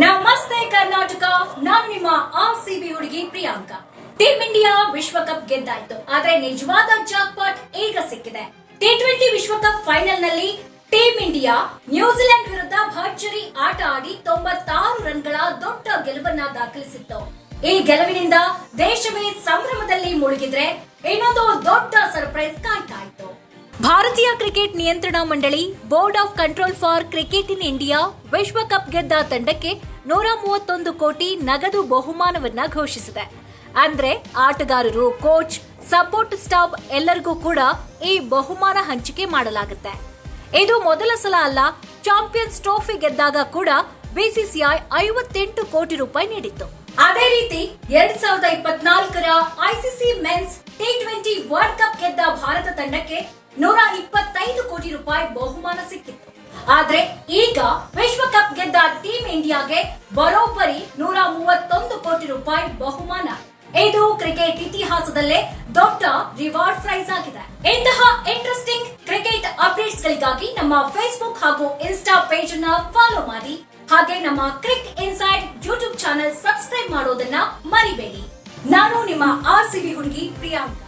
ನಮಸ್ತೆ ಕರ್ನಾಟಕ, ನಾನು ನಿಮ್ಮ RCB ಹುಡುಗಿ ಪ್ರಿಯಾಂಕಾ. ಟೀಮ್ ಇಂಡಿಯಾ ವಿಶ್ವಕಪ್ ಗೆದ್ದಾಯ್ತು, ಆದ್ರೆ ನಿಜವಾದ ಜಾಕ್ಪಾಟ್ ಈಗ ಸಿಕ್ಕಿದೆ. T20 ವಿಶ್ವಕಪ್ ಫೈನಲ್ ನಲ್ಲಿ ಟೀಮ್ ಇಂಡಿಯಾ ನ್ಯೂಜಿಲೆಂಡ್ ವಿರುದ್ಧ ಭರ್ಜರಿ ಆಟ ಆಡಿ 96 ರನ್ಗಳ ದೊಡ್ಡ ಗೆಲುವನ್ನ ದಾಖಲಿಸಿತ್ತು. ಈ ಗೆಲುವಿನಿಂದ ದೇಶವೇ ಸಂಭ್ರಮದಲ್ಲಿ ಮುಳುಗಿದ್ರೆ ಇನ್ನೊಂದು ದೊಡ್ಡ ಸರ್ಪ್ರೈಸ್ ಕಾಯ್ತಾ ಇತ್ತು. ಭಾರತೀಯ ಕ್ರಿಕೆಟ್ ನಿಯಂತ್ರಣ ಮಂಡಳಿ board of control for cricket in India ವಿಶ್ವಕಪ್ ಗೆದ್ದ ತಂಡಕ್ಕೆ 131 ಕೋಟಿ ನಗದು ಬಹುಮಾನವನ್ನ ಘೋಷಿಸಿದೆ. ಅಂದ್ರೆ ಆಟಗಾರರು, ಕೋಚ್, ಸಪೋರ್ಟ್ ಸ್ಟಾಫ್ ಎಲ್ಲರಿಗೂ ಕೂಡ ಈ ಬಹುಮಾನ ಹಂಚಿಕೆ ಮಾಡಲಾಗುತ್ತೆ. ಇದು ಮೊದಲ ಸಲ ಅಲ್ಲ. ಚಾಂಪಿಯನ್ಸ್ ಟ್ರೋಫಿ ಗೆದ್ದಾಗ ಕೂಡ ಬಿಸಿಸಿಐ 58 ಕೋಟಿ ರೂಪಾಯಿ ನೀಡಿತ್ತು. ಅದೇ ರೀತಿ 2024ರ ICC men's T20 world cup ಗೆದ್ದ ಭಾರತ ತಂಡಕ್ಕೆ 125 ಕೋಟಿ ರೂಪಾಯಿ ಬಹುಮಾನ ಸಿಕ್ಕಿತ್ತು. ಆದ್ರೆ ಈಗ ವಿಶ್ವಕಪ್ ಗೆದ್ದ ಟೀಮ್ ಇಂಡಿಯಾಗೆ ಬರೋಬ್ಬರಿ 131 ಕೋಟಿ ರೂಪಾಯಿ ಬಹುಮಾನ. ಇದು ಕ್ರಿಕೆಟ್ ಇತಿಹಾಸದಲ್ಲೇ ದೊಡ್ಡ ರಿವಾರ್ಡ್ ಪ್ರೈಸ್ ಆಗಿದೆ. ಇಂತಹ ಇಂಟ್ರೆಸ್ಟಿಂಗ್ ಕ್ರಿಕೆಟ್ ಅಪ್ಡೇಟ್ಸ್ ಗಳಿಗಾಗಿ ನಮ್ಮ ಫೇಸ್ಬುಕ್ ಹಾಗೂ ಇನ್ಸ್ಟಾ ಪೇಜ್ ಅನ್ನ ಫಾಲೋ ಮಾಡಿ. ಹಾಗೆ ನಮ್ಮ ಕ್ರಿಕ್ ಇನ್ಸೈಡ್ ಯೂಟ್ಯೂಬ್ ಚಾನೆಲ್ ಸಬ್ಸ್ಕ್ರೈಬ್ ಮಾಡೋದನ್ನ ಮರಿಬೇಡಿ. ನಾನು ನಿಮ್ಮ RCB ಹುಡುಗಿ ಪ್ರಿಯಾಂಕಾ.